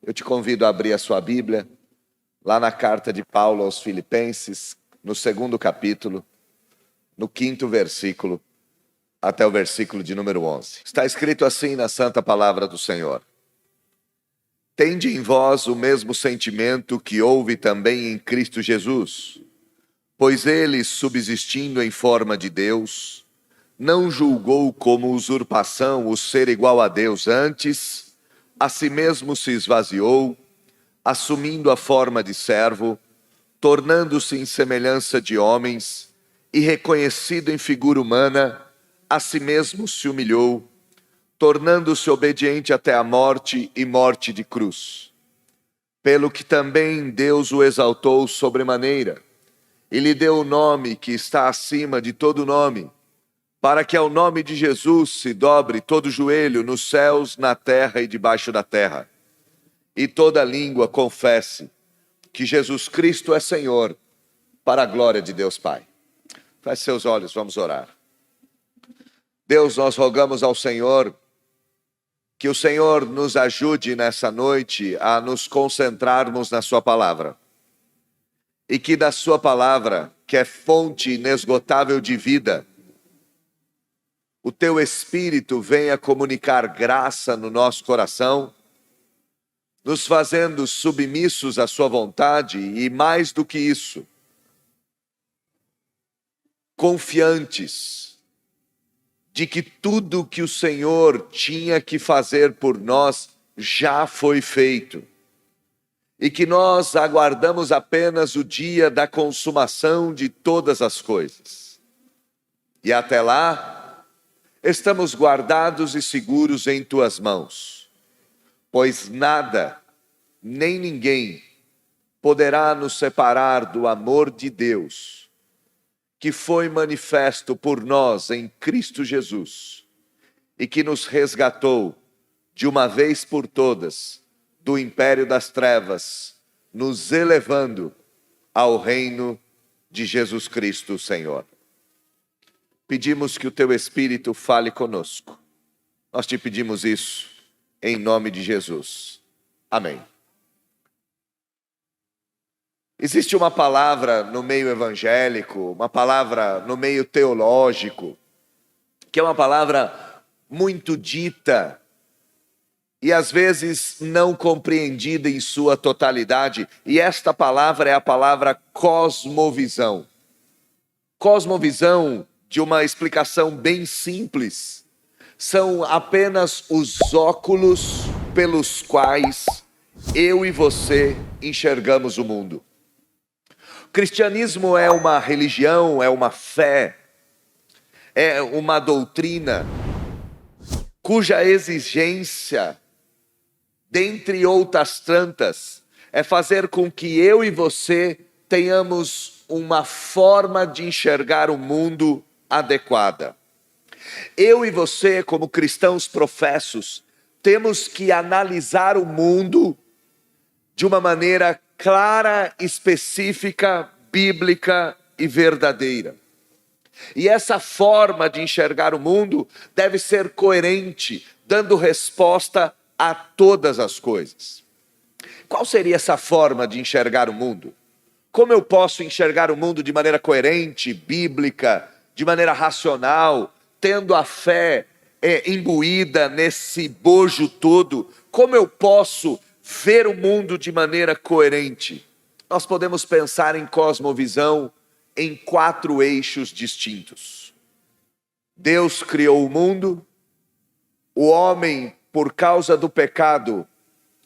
Eu te convido a abrir a sua Bíblia, lá na carta de Paulo aos Filipenses, no 2º capítulo, no 5º versículo, até o versículo de número 11. Está escrito assim na santa palavra do Senhor: Tende em vós o mesmo sentimento que houve também em Cristo Jesus, pois ele, subsistindo em forma de Deus, não julgou como usurpação o ser igual a Deus, antes a si mesmo se esvaziou, assumindo a forma de servo, tornando-se em semelhança de homens, e reconhecido em figura humana, a si mesmo se humilhou, tornando-se obediente até a morte e morte de cruz. Pelo que também Deus o exaltou sobremaneira, e lhe deu o nome que está acima de todo nome, para que ao nome de Jesus se dobre todo joelho nos céus, na terra e debaixo da terra, e toda língua confesse que Jesus Cristo é Senhor, para a glória de Deus Pai. Feche seus olhos, vamos orar. Deus, nós rogamos ao Senhor que o Senhor nos ajude nessa noite a nos concentrarmos na sua palavra, e que da sua palavra, que é fonte inesgotável de vida, o teu Espírito venha comunicar graça no nosso coração, nos fazendo submissos à sua vontade e, mais do que isso, confiantes de que tudo que o Senhor tinha que fazer por nós já foi feito, e que nós aguardamos apenas o dia da consumação de todas as coisas. E até lá, estamos guardados e seguros em tuas mãos, pois nada, nem ninguém poderá nos separar do amor de Deus, que foi manifesto por nós em Cristo Jesus, e que nos resgatou de uma vez por todas do império das trevas, nos elevando ao reino de Jesus Cristo, Senhor. Pedimos que o teu Espírito fale conosco. Nós te pedimos isso em nome de Jesus. Amém. Existe uma palavra no meio evangélico, uma palavra no meio teológico, que é uma palavra muito dita e às vezes não compreendida em sua totalidade. E esta palavra é a palavra cosmovisão. Cosmovisão, de uma explicação bem simples, são apenas os óculos pelos quais eu e você enxergamos o mundo. O cristianismo é uma religião, é uma fé, é uma doutrina cuja exigência, dentre outras tantas, é fazer com que eu e você tenhamos uma forma de enxergar o mundo adequada. Eu e você, como cristãos professos, temos que analisar o mundo de uma maneira clara, específica, bíblica e verdadeira. E essa forma de enxergar o mundo deve ser coerente, dando resposta a todas as coisas. Qual seria essa forma de enxergar o mundo? Como eu posso enxergar o mundo de maneira coerente, bíblica, de maneira racional, tendo a fé imbuída nesse bojo todo? Como eu posso ver o mundo de maneira coerente? Nós podemos pensar em cosmovisão em 4 eixos distintos. Deus criou o mundo, o homem, por causa do pecado,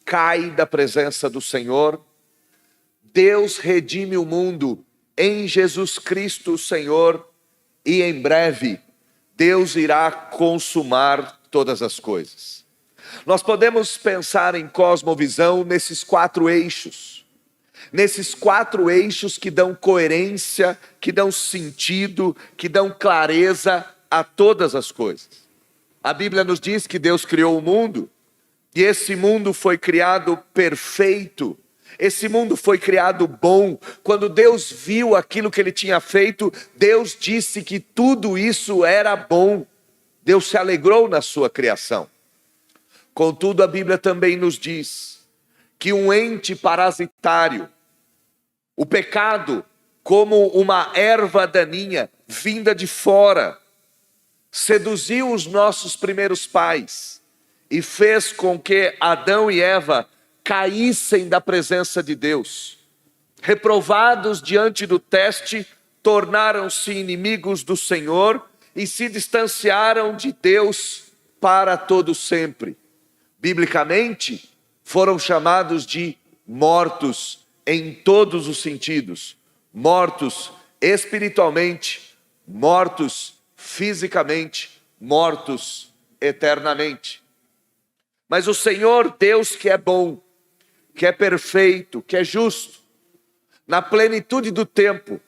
cai da presença do Senhor. Deus redime o mundo em Jesus Cristo, o Senhor, e em breve Deus irá consumar todas as coisas. Nós podemos pensar em cosmovisão nesses 4 eixos. Nesses 4 eixos que dão coerência, que dão sentido, que dão clareza a todas as coisas. A Bíblia nos diz que Deus criou o mundo, e esse mundo foi criado perfeito. Esse mundo foi criado bom. Quando Deus viu aquilo que ele tinha feito, Deus disse que tudo isso era bom. Deus se alegrou na sua criação. Contudo, a Bíblia também nos diz que um ente parasitário, o pecado como uma erva daninha vinda de fora, seduziu os nossos primeiros pais e fez com que Adão e Eva caíssem da presença de Deus. Reprovados diante do teste, tornaram-se inimigos do Senhor e se distanciaram de Deus para todo sempre. Biblicamente, foram chamados de mortos em todos os sentidos. Mortos espiritualmente, mortos fisicamente, mortos eternamente. Mas o Senhor Deus, que é bom, que é perfeito, que é justo, na plenitude do tempo,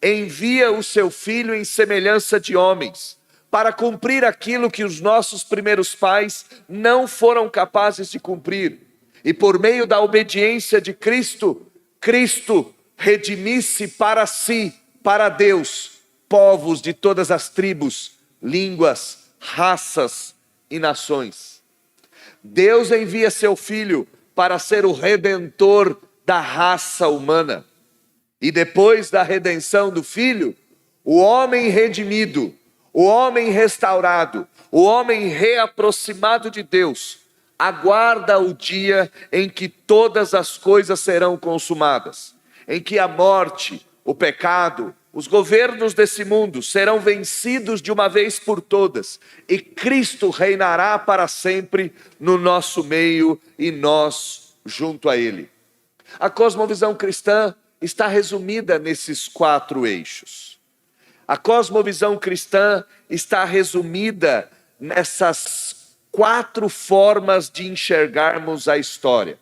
envia o seu Filho em semelhança de homens, para cumprir aquilo que os nossos primeiros pais não foram capazes de cumprir. E por meio da obediência de Cristo, Cristo redimisse para si, para Deus, povos de todas as tribos, línguas, raças e nações. Deus envia seu Filho para ser o redentor da raça humana. E depois da redenção do Filho, o homem redimido, o homem restaurado, o homem reaproximado de Deus, aguarda o dia em que todas as coisas serão consumadas, em que a morte, o pecado, os governos desse mundo serão vencidos de uma vez por todas, e Cristo reinará para sempre no nosso meio e nós junto a Ele. A cosmovisão cristã está resumida nesses 4 eixos. A cosmovisão cristã está resumida nessas 4 formas de enxergarmos a história.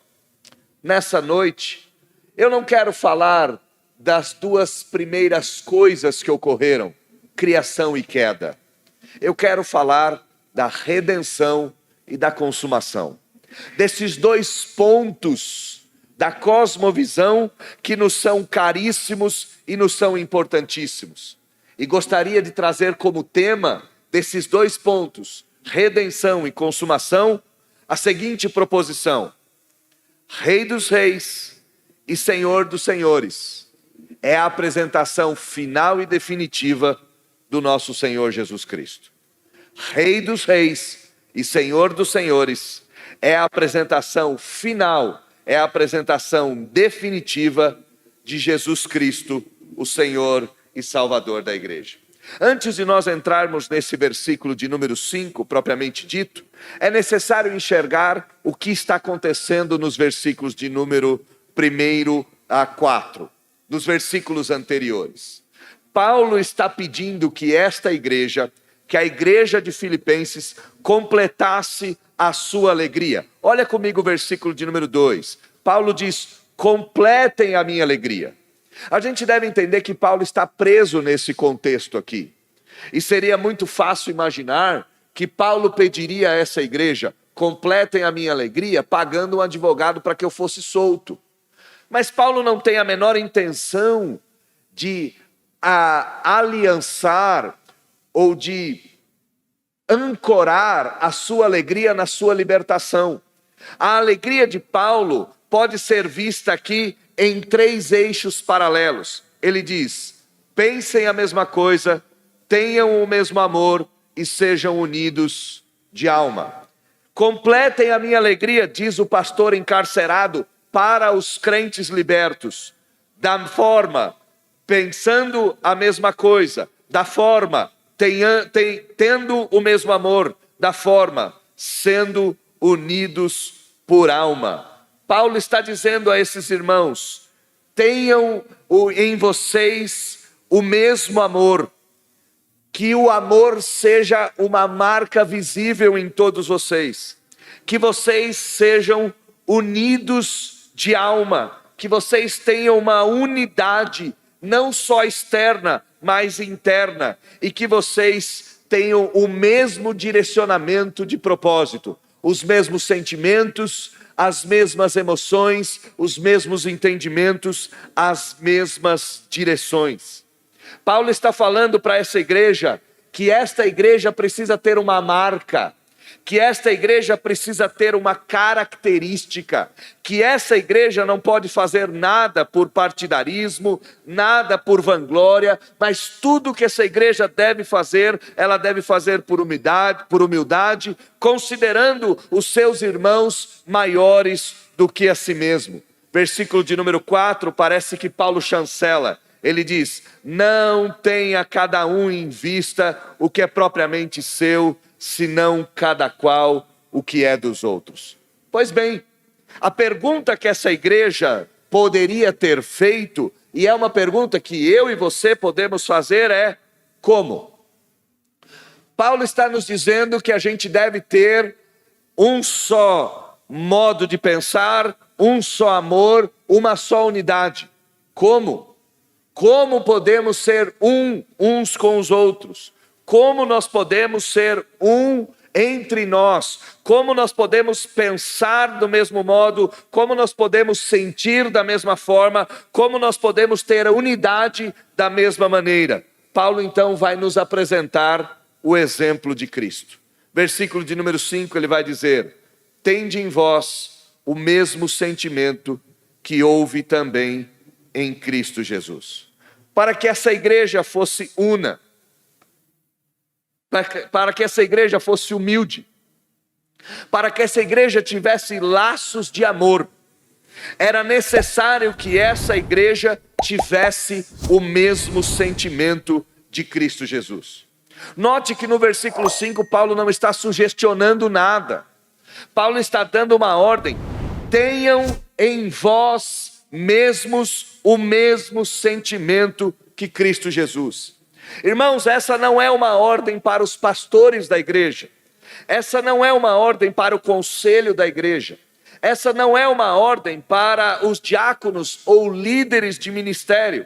Nessa noite, eu não quero falar das 2 primeiras coisas que ocorreram, criação e queda. Eu quero falar da redenção e da consumação. Desses 2 pontos da cosmovisão que nos são caríssimos e nos são importantíssimos. E gostaria de trazer como tema desses 2 pontos, redenção e consumação, a seguinte proposição: Rei dos Reis e Senhor dos Senhores é a apresentação final e definitiva do nosso Senhor Jesus Cristo. Rei dos Reis e Senhor dos Senhores é a apresentação final, é a apresentação definitiva de Jesus Cristo, o Senhor e Salvador da igreja. Antes de nós entrarmos nesse versículo de número 5, propriamente dito, é necessário enxergar o que está acontecendo nos versículos de número 1 a 4, nos versículos anteriores. Paulo está pedindo que esta igreja, que a igreja de Filipenses, completasse a sua alegria. Olha comigo o versículo de número 2. Paulo diz: completem a minha alegria. A gente deve entender que Paulo está preso nesse contexto aqui. E seria muito fácil imaginar que Paulo pediria a essa igreja: completem a minha alegria, pagando um advogado para que eu fosse solto. Mas Paulo não tem a menor intenção de aliançar ou de ancorar a sua alegria na sua libertação. A alegria de Paulo pode ser vista aqui em 3 eixos paralelos. Ele diz: pensem a mesma coisa, tenham o mesmo amor e sejam unidos de alma. Completem a minha alegria, diz o pastor encarcerado, para os crentes libertos, da forma, pensando a mesma coisa, da forma, tendo o mesmo amor, da forma, sendo unidos por alma. Paulo está dizendo a esses irmãos: tenham em vocês o mesmo amor, que o amor seja uma marca visível em todos vocês, que vocês sejam unidos de alma, que vocês tenham uma unidade, não só externa, mas interna, e que vocês tenham o mesmo direcionamento de propósito, os mesmos sentimentos, as mesmas emoções, os mesmos entendimentos, as mesmas direções. Paulo está falando para essa igreja que esta igreja precisa ter uma marca. que esta igreja precisa ter uma característica, que essa igreja não pode fazer nada por partidarismo, nada por vanglória, mas tudo que essa igreja deve fazer, ela deve fazer por humildade, considerando os seus irmãos maiores do que a si mesmo. Versículo de número 4, parece que Paulo chancela. Ele diz: não tenha cada um em vista o que é propriamente seu, senão cada qual o que é dos outros. Pois bem, a pergunta que essa igreja poderia ter feito, e é uma pergunta que eu e você podemos fazer, é: como? Paulo está nos dizendo que a gente deve ter um só modo de pensar, um só amor, uma só unidade. Como? Como podemos ser uns com os outros? Como nós podemos ser entre nós? Como nós podemos pensar do mesmo modo? Como nós podemos sentir da mesma forma? Como nós podemos ter a unidade da mesma maneira? Paulo então vai nos apresentar o exemplo de Cristo. Versículo de número 5, ele vai dizer: tende em vós o mesmo sentimento que houve também em Cristo Jesus. Para que essa igreja fosse una, para que essa igreja fosse humilde, para que essa igreja tivesse laços de amor, era necessário que essa igreja tivesse o mesmo sentimento de Cristo Jesus. Note que no versículo 5 Paulo não está sugestionando nada. Paulo está dando uma ordem: tenham em vós mesmos o mesmo sentimento que Cristo Jesus. Irmãos, essa não é uma ordem para os pastores da igreja, essa não é uma ordem para o conselho da igreja, essa não é uma ordem para os diáconos ou líderes de ministério.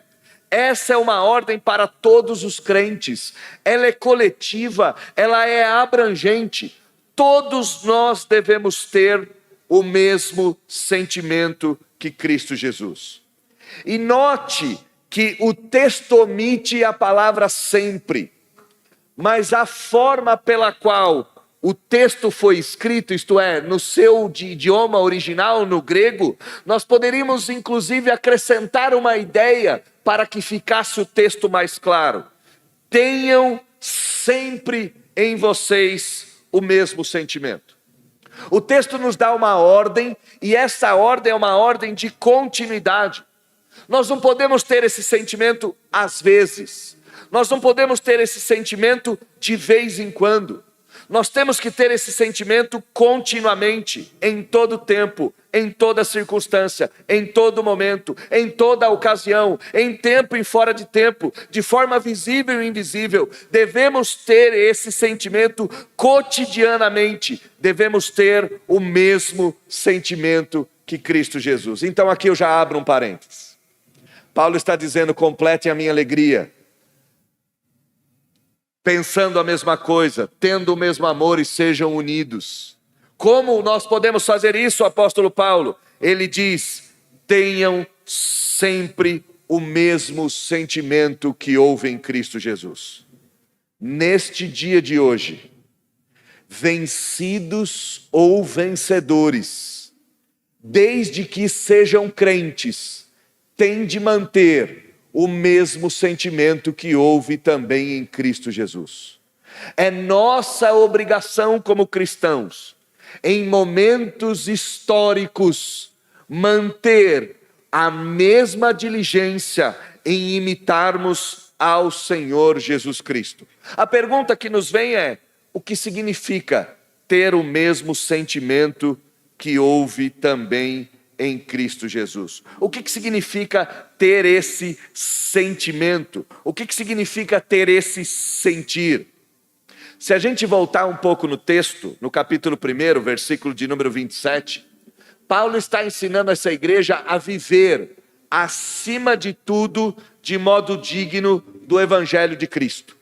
Essa é uma ordem para todos os crentes. Ela é coletiva, ela é abrangente. Todos nós devemos ter o mesmo sentimento que Cristo Jesus. E note que o texto omite a palavra sempre, mas a forma pela qual o texto foi escrito, isto é, no seu idioma original, no grego, nós poderíamos inclusive acrescentar uma ideia para que ficasse o texto mais claro. Tenham sempre em vocês o mesmo sentimento. O texto nos dá uma ordem, e essa ordem é uma ordem de continuidade. Nós não podemos ter esse sentimento às vezes, nós não podemos ter esse sentimento de vez em quando. Nós temos que ter esse sentimento continuamente, em todo tempo, em toda circunstância, em todo momento, em toda ocasião, em tempo e fora de tempo, de forma visível e invisível. Devemos ter esse sentimento cotidianamente, devemos ter o mesmo sentimento que Cristo Jesus. Então aqui eu já abro um parênteses. Paulo está dizendo: completem a minha alegria, pensando a mesma coisa, tendo o mesmo amor e sejam unidos. Como nós podemos fazer isso, apóstolo Paulo? Ele diz: tenham sempre o mesmo sentimento que houve em Cristo Jesus. Neste dia de hoje, vencidos ou vencedores, desde que sejam crentes, têm de manter o mesmo sentimento que houve também em Cristo Jesus. É nossa obrigação como cristãos, em momentos históricos, manter a mesma diligência em imitarmos ao Senhor Jesus Cristo. A pergunta que nos vem é: o que significa ter o mesmo sentimento que houve também em Cristo Jesus? O que significa ter esse sentimento? O que significa ter esse sentir? Se a gente voltar um pouco no texto, no capítulo 1, versículo de número 27, Paulo está ensinando essa igreja a viver, acima de tudo, de modo digno do Evangelho de Cristo.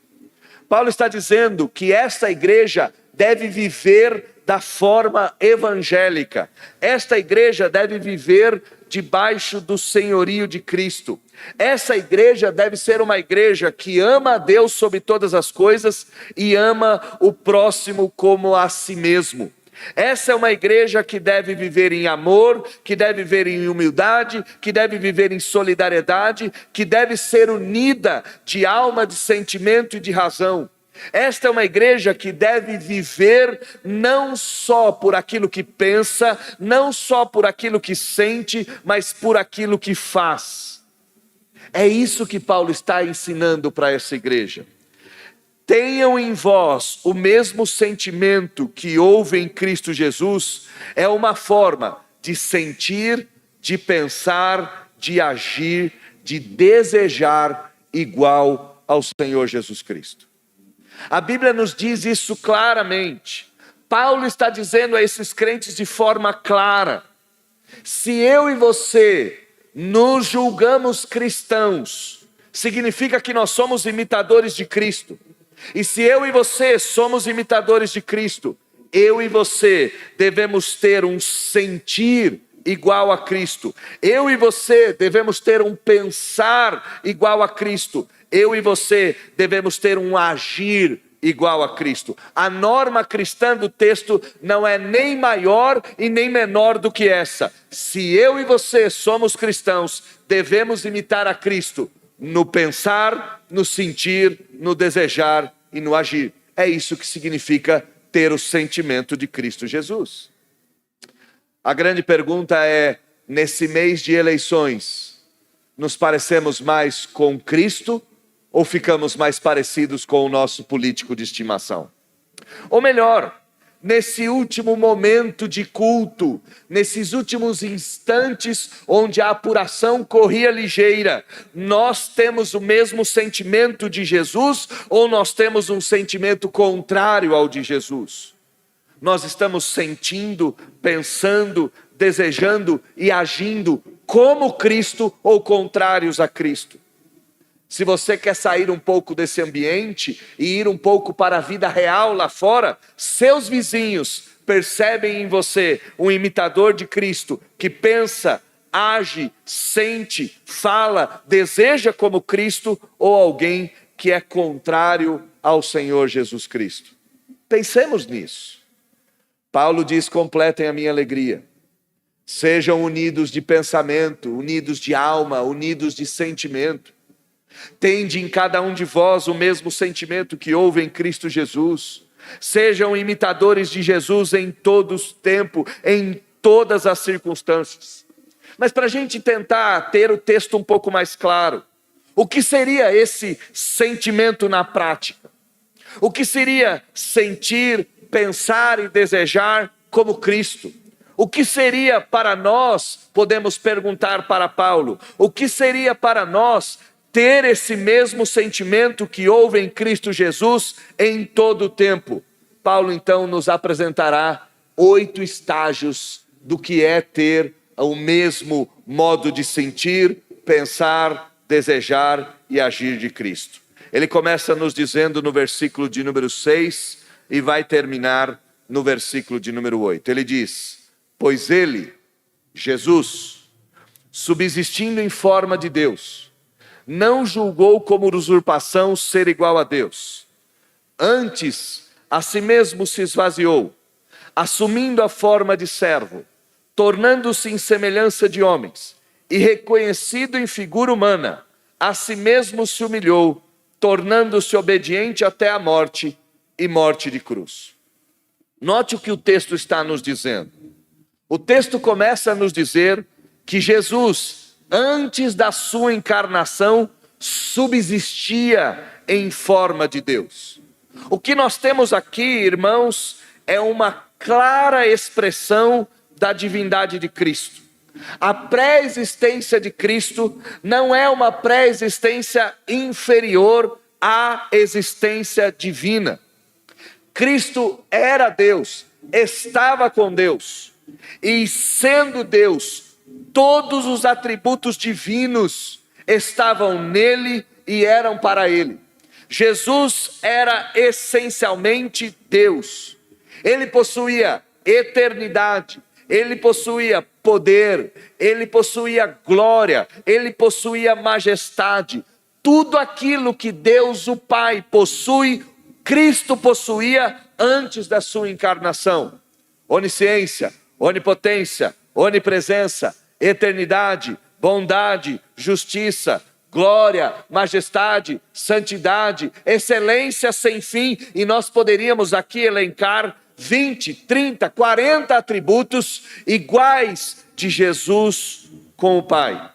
Paulo está dizendo que essa igreja deve viver da forma evangélica. Esta igreja deve viver debaixo do senhorio de Cristo. Essa igreja deve ser uma igreja que ama a Deus sobre todas as coisas e ama o próximo como a si mesmo. Essa é uma igreja que deve viver em amor, que deve viver em humildade, que deve viver em solidariedade, que deve ser unida de alma, de sentimento e de razão. Esta é uma igreja que deve viver não só por aquilo que pensa, não só por aquilo que sente, mas por aquilo que faz. É isso que Paulo está ensinando para essa igreja. Tenham em vós o mesmo sentimento que houve em Cristo Jesus, é uma forma de sentir, de pensar, de agir, de desejar igual ao Senhor Jesus Cristo. A Bíblia nos diz isso claramente. Paulo está dizendo a esses crentes de forma clara: se eu e você nos julgamos cristãos, significa que nós somos imitadores de Cristo. E se eu e você somos imitadores de Cristo, eu e você devemos ter um sentir igual a Cristo. Eu e você devemos ter um pensar igual a Cristo. Eu e você devemos ter um agir igual a Cristo. A norma cristã do texto não é nem maior e nem menor do que essa. Se eu e você somos cristãos, devemos imitar a Cristo no pensar, no sentir, no desejar e no agir. É isso que significa ter o sentimento de Cristo Jesus. A grande pergunta é, nesse mês de eleições, nos parecemos mais com Cristo ou ficamos mais parecidos com o nosso político de estimação? Ou melhor, nesse último momento de culto, nesses últimos instantes onde a apuração corria ligeira, nós temos o mesmo sentimento de Jesus ou nós temos um sentimento contrário ao de Jesus? Nós estamos sentindo, pensando, desejando e agindo como Cristo ou contrários a Cristo? Se você quer sair um pouco desse ambiente e ir um pouco para a vida real lá fora, seus vizinhos percebem em você um imitador de Cristo que pensa, age, sente, fala, deseja como Cristo, ou alguém que é contrário ao Senhor Jesus Cristo? Pensemos nisso. Paulo diz: completem a minha alegria. Sejam unidos de pensamento, unidos de alma, unidos de sentimento. Tende em cada um de vós o mesmo sentimento que houve em Cristo Jesus. Sejam imitadores de Jesus em todo o tempo, em todas as circunstâncias. Mas para a gente tentar ter o texto um pouco mais claro, o que seria esse sentimento na prática? O que seria sentir, pensar e desejar como Cristo? O que seria para nós, podemos perguntar para Paulo, o que seria para nós ter esse mesmo sentimento que houve em Cristo Jesus em todo o tempo? Paulo então nos apresentará 8 estágios do que é ter o mesmo modo de sentir, pensar, desejar e agir de Cristo. Ele começa nos dizendo no versículo de número 6 e vai terminar no versículo de número 8. Ele diz: pois ele, Jesus, subsistindo em forma de Deus, não julgou como usurpação ser igual a Deus. Antes, a si mesmo se esvaziou, assumindo a forma de servo, tornando-se em semelhança de homens, e reconhecido em figura humana, a si mesmo se humilhou, tornando-se obediente até a morte e morte de cruz. Note o que o texto está nos dizendo. O texto começa a nos dizer que Jesus, antes da sua encarnação, subsistia em forma de Deus. O que nós temos aqui, irmãos, é uma clara expressão da divindade de Cristo. A pré-existência de Cristo não é uma pré-existência inferior à existência divina. Cristo era Deus, estava com Deus, e sendo Deus, todos os atributos divinos estavam nele e eram para ele. Jesus era essencialmente Deus, Ele possuía eternidade, ele possuía poder, ele possuía glória, ele possuía majestade. Tudo aquilo que Deus o Pai possui, Cristo possuía antes da sua encarnação. Onisciência, onipotência, onipresença, eternidade, bondade, justiça, glória, majestade, santidade, excelência sem fim. E nós poderíamos aqui elencar 20, 30, 40 atributos iguais de Jesus com o Pai.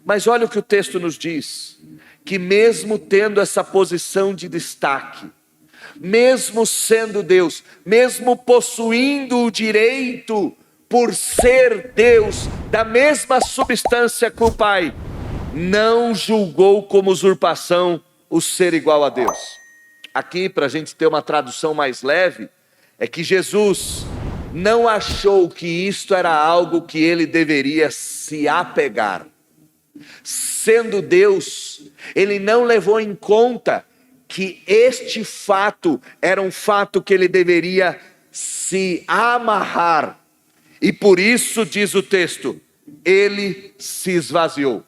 Mas olha o que o texto nos diz, que mesmo tendo essa posição de destaque, mesmo sendo Deus, mesmo possuindo o direito por ser Deus, da mesma substância que o Pai, não julgou como usurpação o ser igual a Deus. Aqui, para a gente ter uma tradução mais leve, é que Jesus não achou que isto era algo que ele deveria se apegar. Sendo Deus, ele não levou em conta que este fato era um fato que ele deveria se amarrar. E por isso, diz o texto, ele se esvaziou.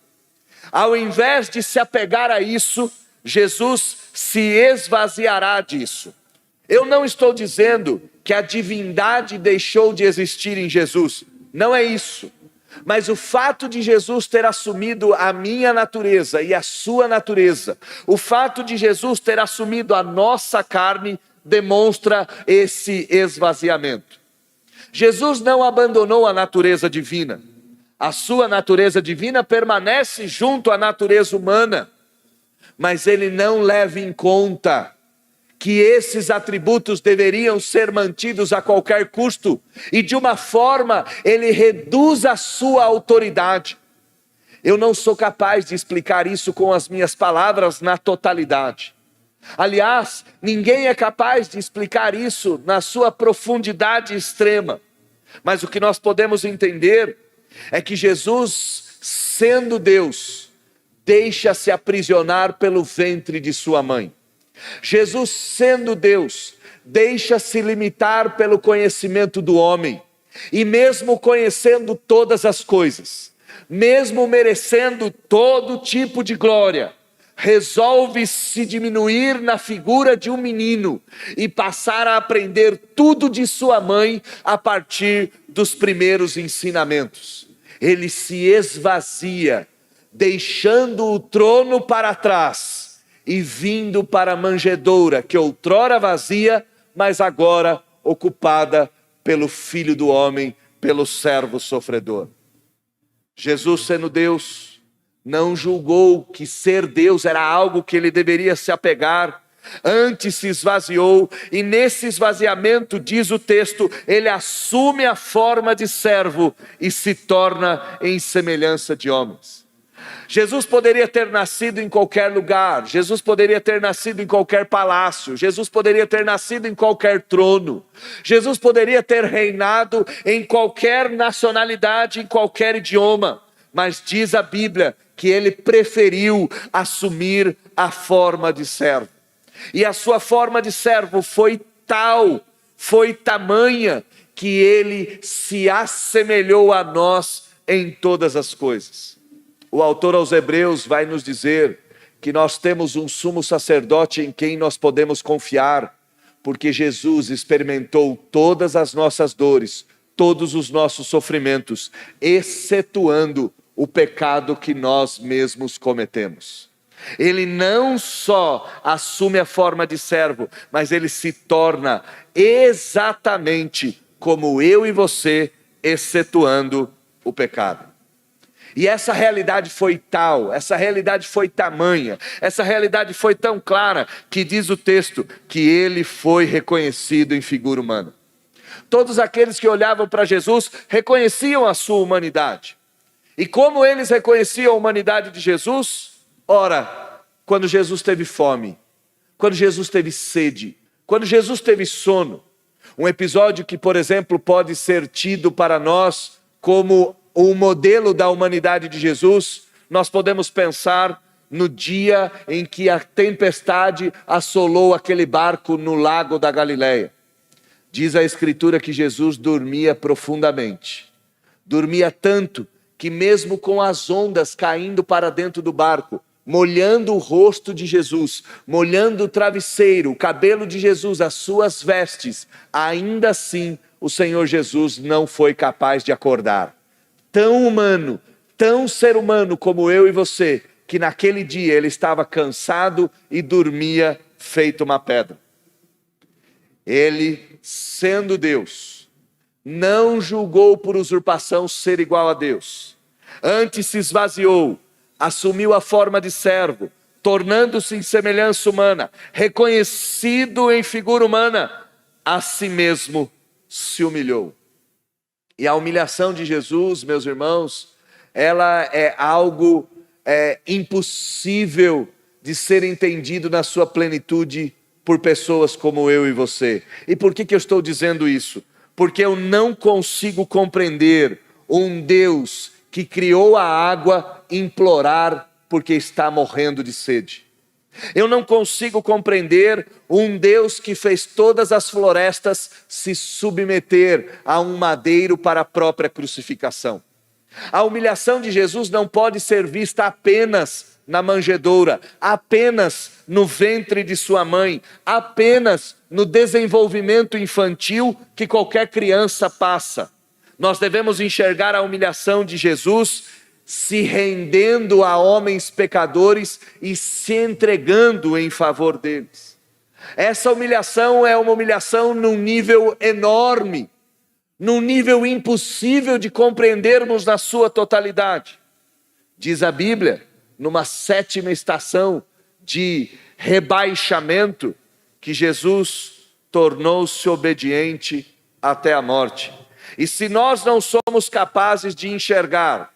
Ao invés de se apegar a isso, Jesus se esvaziará disso. Eu não estou dizendo que a divindade deixou de existir em Jesus. Não é isso. Mas o fato de Jesus ter assumido a minha natureza e a sua natureza, o fato de Jesus ter assumido a nossa carne, demonstra esse esvaziamento. Jesus não abandonou a natureza divina. A sua natureza divina permanece junto à natureza humana, mas ele não leva em conta que esses atributos deveriam ser mantidos a qualquer custo, e de uma forma ele reduz a sua autoridade. Eu não sou capaz de explicar isso com as minhas palavras na totalidade. Aliás, ninguém é capaz de explicar isso na sua profundidade extrema. Mas o que nós podemos entender é que Jesus, sendo Deus, deixa-se aprisionar pelo ventre de sua mãe. Jesus, sendo Deus, deixa-se limitar pelo conhecimento do homem. E mesmo conhecendo todas as coisas, mesmo merecendo todo tipo de glória, resolve se diminuir na figura de um menino e passar a aprender tudo de sua mãe a partir dos primeiros ensinamentos. Ele se esvazia, deixando o trono para trás e vindo para a manjedoura, que outrora vazia, mas agora ocupada pelo Filho do Homem, pelo servo sofredor. Jesus, sendo Deus, não julgou que ser Deus era algo que ele deveria se apegar, antes se esvaziou, e nesse esvaziamento, diz o texto, ele assume a forma de servo e se torna em semelhança de homens. Jesus poderia ter nascido em qualquer lugar, Jesus poderia ter nascido em qualquer palácio, Jesus poderia ter nascido em qualquer trono, Jesus poderia ter reinado em qualquer nacionalidade, em qualquer idioma, mas diz a Bíblia que ele preferiu assumir a forma de servo. E a sua forma de servo foi tal, foi tamanha, que ele se assemelhou a nós em todas as coisas. O autor aos Hebreus vai nos dizer que nós temos um sumo sacerdote em quem nós podemos confiar, porque Jesus experimentou todas as nossas dores, todos os nossos sofrimentos, excetuando o pecado que nós mesmos cometemos. Ele não só assume a forma de servo, mas ele se torna exatamente como eu e você, excetuando o pecado. E essa realidade foi tal, essa realidade foi tamanha, essa realidade foi tão clara, que diz o texto, que ele foi reconhecido em figura humana. Todos aqueles que olhavam para Jesus reconheciam a sua humanidade. E como eles reconheciam a humanidade de Jesus? Ora, quando Jesus teve fome, quando Jesus teve sede, quando Jesus teve sono, um episódio que, por exemplo, pode ser tido para nós como o modelo da humanidade de Jesus, nós podemos pensar no dia em que a tempestade assolou aquele barco no lago da Galileia. Diz a Escritura que Jesus dormia profundamente. Dormia tanto que mesmo com as ondas caindo para dentro do barco, molhando o rosto de Jesus, molhando o travesseiro, o cabelo de Jesus, as suas vestes, ainda assim o Senhor Jesus não foi capaz de acordar. Tão humano, tão ser humano como eu e você, que naquele dia ele estava cansado e dormia feito uma pedra. Ele, sendo Deus, não julgou por usurpação ser igual a Deus. Antes se esvaziou, assumiu a forma de servo, tornando-se em semelhança humana, reconhecido em figura humana, a si mesmo se humilhou. E a humilhação de Jesus, meus irmãos, ela é algo impossível de ser entendido na sua plenitude por pessoas como eu e você. E por que eu estou dizendo isso? Porque eu não consigo compreender um Deus que criou a água implorar porque está morrendo de sede. Eu não consigo compreender um Deus que fez todas as florestas se submeter a um madeiro para a própria crucificação. A humilhação de Jesus não pode ser vista apenas na manjedoura, apenas no ventre de sua mãe, apenas no desenvolvimento infantil que qualquer criança passa. Nós devemos enxergar a humilhação de Jesus se rendendo a homens pecadores e se entregando em favor deles. Essa humilhação é uma humilhação num nível enorme, num nível impossível de compreendermos na sua totalidade. Diz a Bíblia, numa 7ª estação de rebaixamento, que Jesus tornou-se obediente até a morte. E se nós não somos capazes de enxergar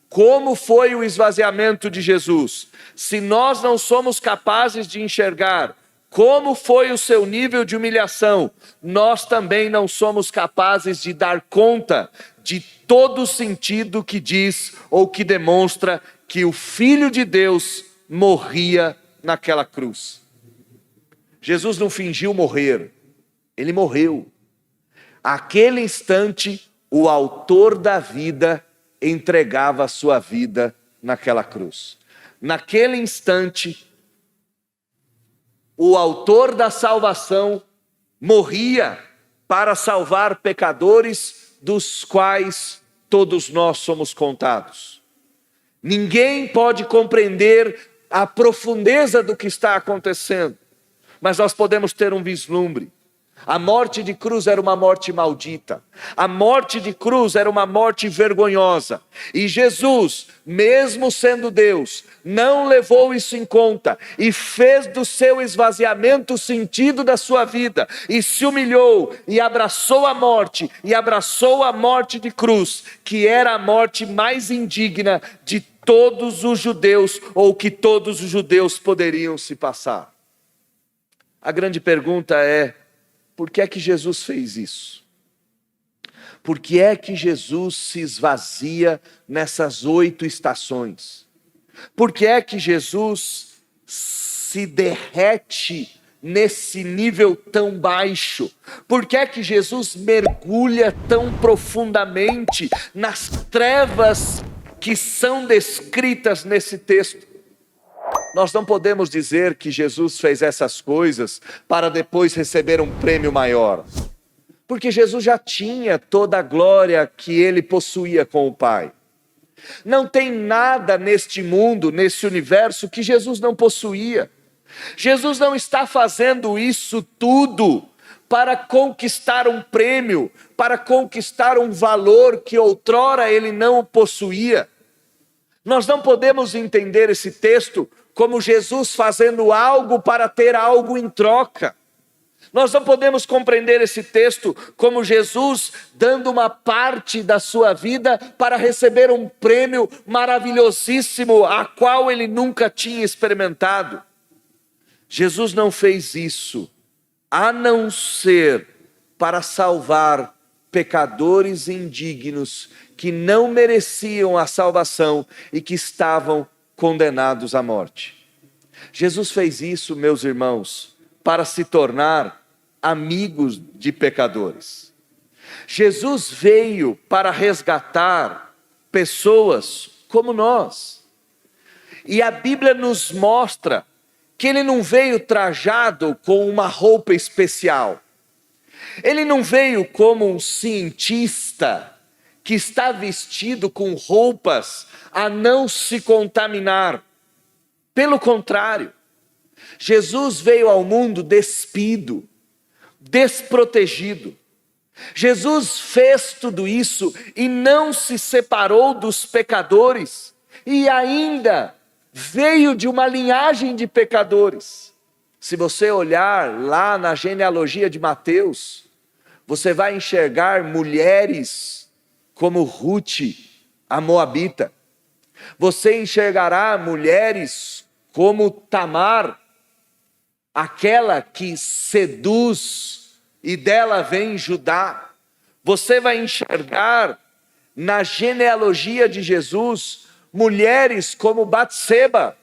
como foi o esvaziamento de Jesus, se nós não somos capazes de enxergar como foi o seu nível de humilhação, nós também não somos capazes de dar conta de todo o sentido que diz ou que demonstra que o Filho de Deus morria naquela cruz. Jesus não fingiu morrer, ele morreu. Aquele instante, o autor da vida entregava a sua vida naquela cruz. Naquele instante, o autor da salvação morria para salvar pecadores, dos quais todos nós somos contados. Ninguém pode compreender a profundeza do que está acontecendo, mas nós podemos ter um vislumbre. A morte de cruz era uma morte maldita. A morte de cruz era uma morte vergonhosa. E Jesus, mesmo sendo Deus, não levou isso em conta e fez do seu esvaziamento o sentido da sua vida. E se humilhou e abraçou a morte. E abraçou a morte de cruz, que era a morte mais indigna de todos os judeus, ou que todos os judeus poderiam se passar. A grande pergunta é: por que é que Jesus fez isso? Por que é que Jesus se esvazia nessas 8 estações? Por que é que Jesus se derrete nesse nível tão baixo? Por que é que Jesus mergulha tão profundamente nas trevas que são descritas nesse texto? Nós não podemos dizer que Jesus fez essas coisas para depois receber um prêmio maior, porque Jesus já tinha toda a glória que ele possuía com o Pai. Não tem nada neste mundo, nesse universo, que Jesus não possuía. Jesus não está fazendo isso tudo para conquistar um prêmio, para conquistar um valor que outrora ele não possuía. Nós não podemos entender esse texto como Jesus fazendo algo para ter algo em troca. Nós não podemos compreender esse texto como Jesus dando uma parte da sua vida para receber um prêmio maravilhosíssimo, a qual ele nunca tinha experimentado. Jesus não fez isso, a não ser para salvar pecadores indignos que não mereciam a salvação e que estavam condenados à morte. Jesus fez isso, meus irmãos, para se tornar amigos de pecadores. Jesus veio para resgatar pessoas como nós. E a Bíblia nos mostra que ele não veio trajado com uma roupa especial. Ele não veio como um cientista que está vestido com roupas a não se contaminar. Pelo contrário, Jesus veio ao mundo despido, desprotegido. Jesus fez tudo isso e não se separou dos pecadores, e ainda veio de uma linhagem de pecadores. Se você olhar lá na genealogia de Mateus, você vai enxergar mulheres como Ruth, a Moabita. Você enxergará mulheres como Tamar, aquela que seduz e dela vem Judá. Você vai enxergar na genealogia de Jesus mulheres como Batseba,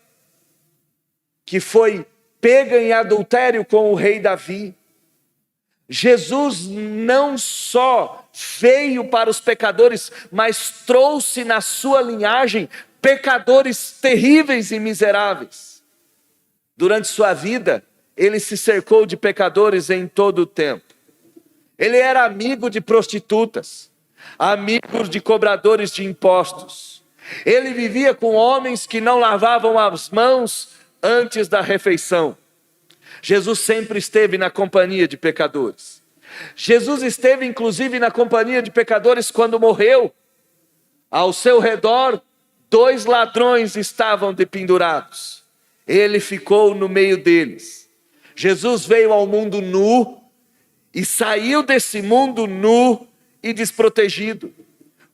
que foi pega em adultério com o rei Davi. Jesus não só veio para os pecadores, mas trouxe na sua linhagem pecadores terríveis e miseráveis. Durante sua vida, ele se cercou de pecadores em todo o tempo. Ele era amigo de prostitutas, amigo de cobradores de impostos. Ele vivia com homens que não lavavam as mãos antes da refeição. Jesus sempre esteve na companhia de pecadores. Jesus esteve inclusive na companhia de pecadores quando morreu. Ao seu redor, 2 ladrões estavam dependurados. Ele ficou no meio deles. Jesus veio ao mundo nu e saiu desse mundo nu e desprotegido.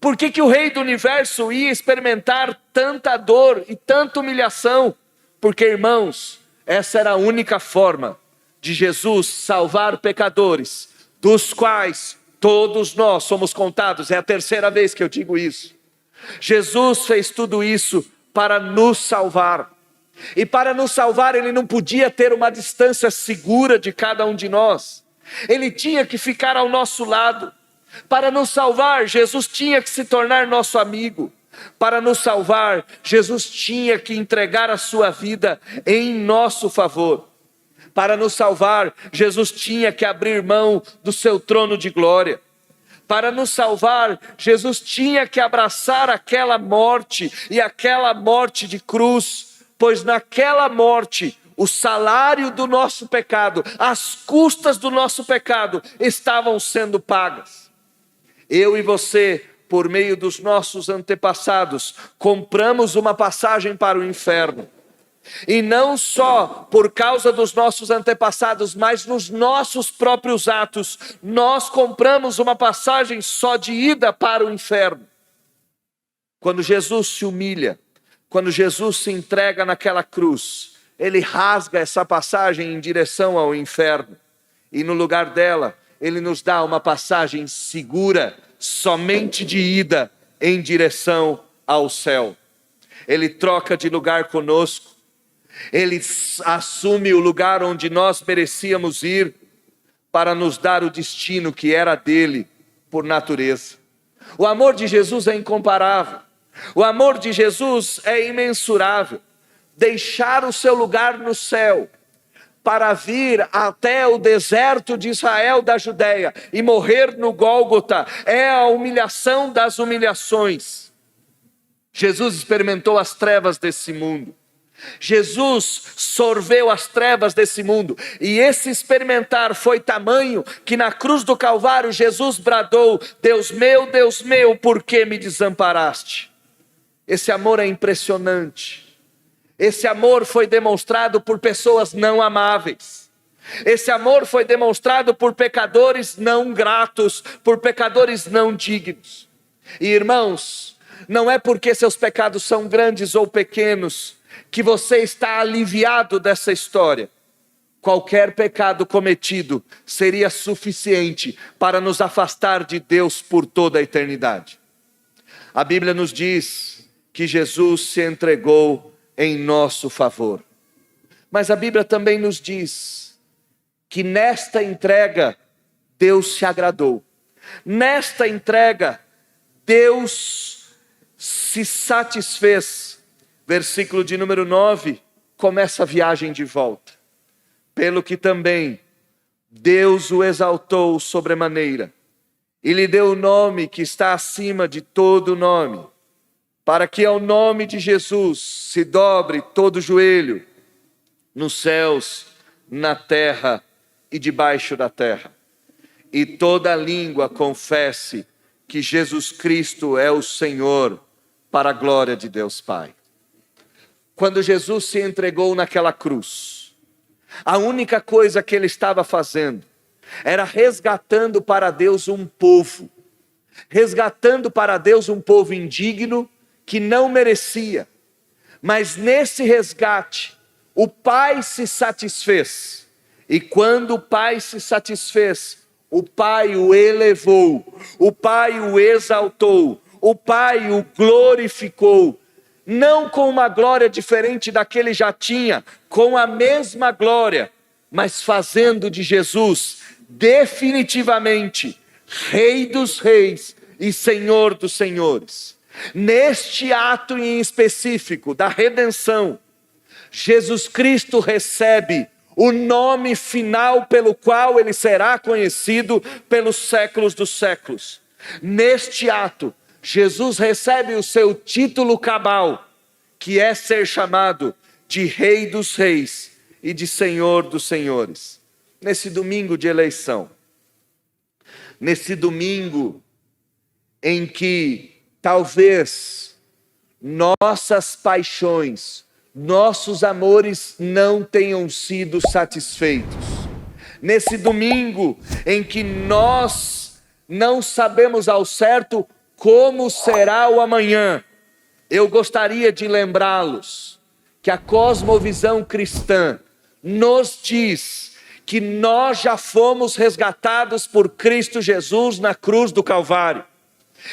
Por que o Rei do Universo ia experimentar tanta dor e tanta humilhação? Porque, irmãos, essa era a única forma de Jesus salvar pecadores, dos quais todos nós somos contados. É a 3ª vez que eu digo isso. Jesus fez tudo isso para nos salvar. E para nos salvar, ele não podia ter uma distância segura de cada um de nós. Ele tinha que ficar ao nosso lado. Para nos salvar, Jesus tinha que se tornar nosso amigo. Para nos salvar, Jesus tinha que entregar a sua vida em nosso favor. Para nos salvar, Jesus tinha que abrir mão do seu trono de glória. Para nos salvar, Jesus tinha que abraçar aquela morte, e aquela morte de cruz, pois naquela morte, o salário do nosso pecado, as custas do nosso pecado, estavam sendo pagas. Eu e você, por meio dos nossos antepassados, compramos uma passagem para o inferno. E não só por causa dos nossos antepassados, mas nos nossos próprios atos, nós compramos uma passagem só de ida para o inferno. Quando Jesus se humilha, quando Jesus se entrega naquela cruz, ele rasga essa passagem em direção ao inferno. E no lugar dela, ele nos dá uma passagem segura, somente de ida em direção ao céu. Ele troca de lugar conosco. Ele assume o lugar onde nós merecíamos ir para nos dar o destino que era dele por natureza. O amor de Jesus é incomparável. O amor de Jesus é imensurável. Deixar o seu lugar no céu para vir até o deserto de Israel da Judéia e morrer no Gólgota é a humilhação das humilhações. Jesus experimentou as trevas desse mundo. Jesus sorveu as trevas desse mundo, e esse experimentar foi tamanho que na cruz do Calvário Jesus bradou: Deus meu, por que me desamparaste? Esse amor é impressionante. Esse amor foi demonstrado por pessoas não amáveis. Esse amor foi demonstrado por pecadores não gratos, por pecadores não dignos. E irmãos, não é porque seus pecados são grandes ou pequenos que você está aliviado dessa história. Qualquer pecado cometido seria suficiente para nos afastar de Deus por toda a eternidade. A Bíblia nos diz que Jesus se entregou em nosso favor. Mas a Bíblia também nos diz que nesta entrega Deus se agradou. Nesta entrega Deus se satisfez. Versículo de número 9, começa a viagem de volta. Pelo que também Deus o exaltou sobremaneira, e lhe deu o nome que está acima de todo nome, para que ao nome de Jesus se dobre todo joelho, nos céus, na terra e debaixo da terra, e toda língua confesse que Jesus Cristo é o Senhor, para a glória de Deus Pai. Quando Jesus se entregou naquela cruz, a única coisa que ele estava fazendo era resgatando para Deus um povo, resgatando para Deus um povo indigno que não merecia. Mas nesse resgate, o Pai se satisfez. E quando o Pai se satisfez, o Pai o elevou, o Pai o exaltou, o Pai o glorificou. Não com uma glória diferente da que ele já tinha, com a mesma glória, mas fazendo de Jesus definitivamente Rei dos Reis e Senhor dos Senhores. Neste ato em específico da redenção, Jesus Cristo recebe o nome final pelo qual ele será conhecido pelos séculos dos séculos. Neste ato, Jesus recebe o seu título cabal, que é ser chamado de Rei dos Reis e de Senhor dos Senhores. Nesse domingo de eleição, nesse domingo em que talvez nossas paixões, nossos amores não tenham sido satisfeitos, nesse domingo em que nós não sabemos ao certo como será o amanhã, eu gostaria de lembrá-los que a cosmovisão cristã nos diz que nós já fomos resgatados por Cristo Jesus na cruz do Calvário.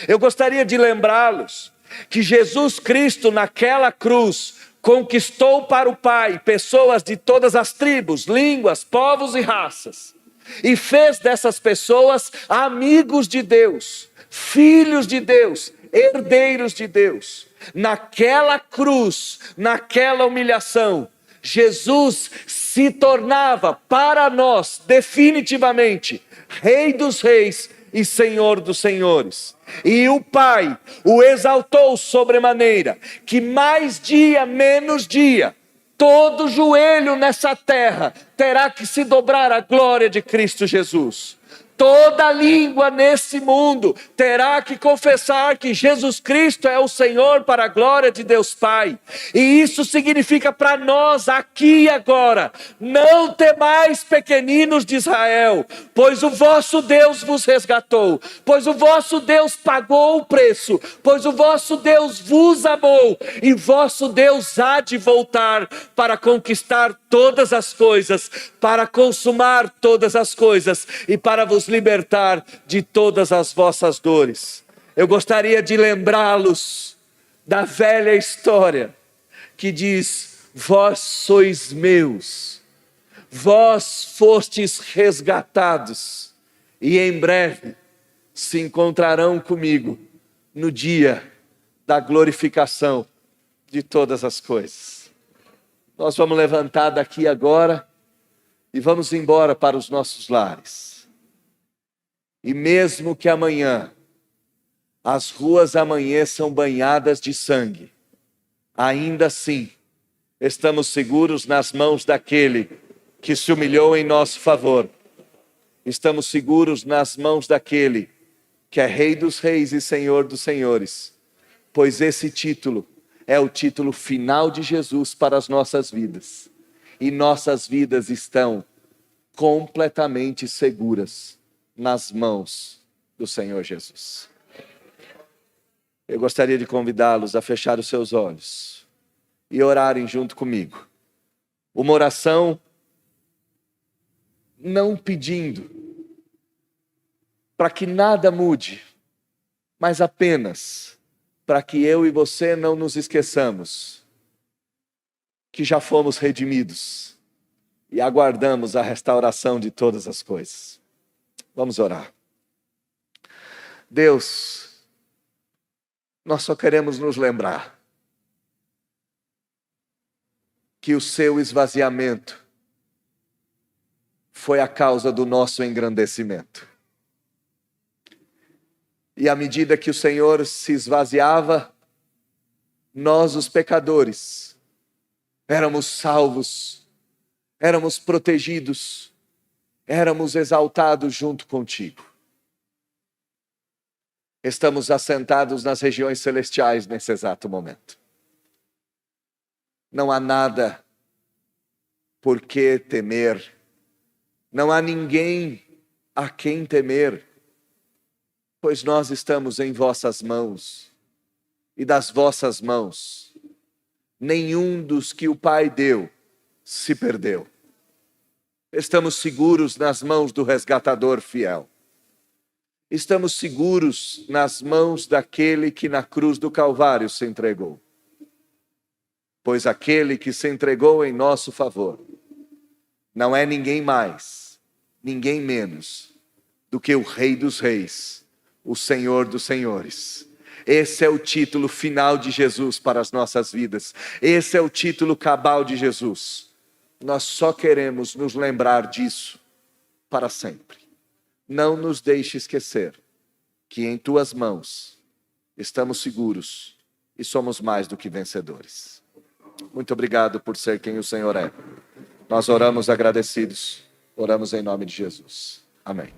Eu gostaria de lembrá-los que Jesus Cristo naquela cruz conquistou para o Pai pessoas de todas as tribos, línguas, povos e raças, e fez dessas pessoas amigos de Deus, filhos de Deus, herdeiros de Deus. Naquela cruz, naquela humilhação, Jesus se tornava para nós definitivamente Rei dos Reis e Senhor dos Senhores. E o Pai o exaltou sobremaneira, que mais dia menos dia, todo joelho nessa terra terá que se dobrar à glória de Cristo Jesus. Toda língua nesse mundo terá que confessar que Jesus Cristo é o Senhor, para a glória de Deus Pai. E isso significa para nós aqui e agora: não temais, pequeninos de Israel, pois o vosso Deus vos resgatou, pois o vosso Deus pagou o preço, pois o vosso Deus vos amou, e vosso Deus há de voltar para conquistar todas as coisas, para consumar todas as coisas e para vos libertar de todas as vossas dores. Eu gostaria de lembrá-los da velha história que diz: vós sois meus, vós fostes resgatados, e em breve se encontrarão comigo no dia da glorificação de todas as coisas. Nós vamos levantar daqui agora e vamos embora para os nossos lares. E mesmo que amanhã as ruas amanheçam banhadas de sangue, ainda assim estamos seguros nas mãos daquele que se humilhou em nosso favor. Estamos seguros nas mãos daquele que é Rei dos Reis e Senhor dos Senhores, pois esse título é o título final de Jesus para as nossas vidas. E nossas vidas estão completamente seguras nas mãos do Senhor Jesus. Eu gostaria de convidá-los a fechar os seus olhos e orarem junto comigo. Uma oração não pedindo para que nada mude, mas apenas para que eu e você não nos esqueçamos que já fomos redimidos, e aguardamos a restauração de todas as coisas. Vamos orar. Deus, nós só queremos nos lembrar que o seu esvaziamento foi a causa do nosso engrandecimento. E à medida que o Senhor se esvaziava, nós, os pecadores, éramos salvos, éramos protegidos, éramos exaltados junto contigo. Estamos assentados nas regiões celestiais nesse exato momento. Não há nada por que temer, não há ninguém a quem temer, pois nós estamos em vossas mãos, e das vossas mãos, nenhum dos que o Pai deu se perdeu. Estamos seguros nas mãos do resgatador fiel. Estamos seguros nas mãos daquele que na cruz do Calvário se entregou. Pois aquele que se entregou em nosso favor não é ninguém mais, ninguém menos do que o Rei dos Reis, o Senhor dos Senhores. Esse é o título final de Jesus para as nossas vidas. Esse é o título cabal de Jesus. Nós só queremos nos lembrar disso para sempre. Não nos deixe esquecer que em tuas mãos estamos seguros e somos mais do que vencedores. Muito obrigado por ser quem o Senhor é. Nós oramos agradecidos. Oramos em nome de Jesus. Amém.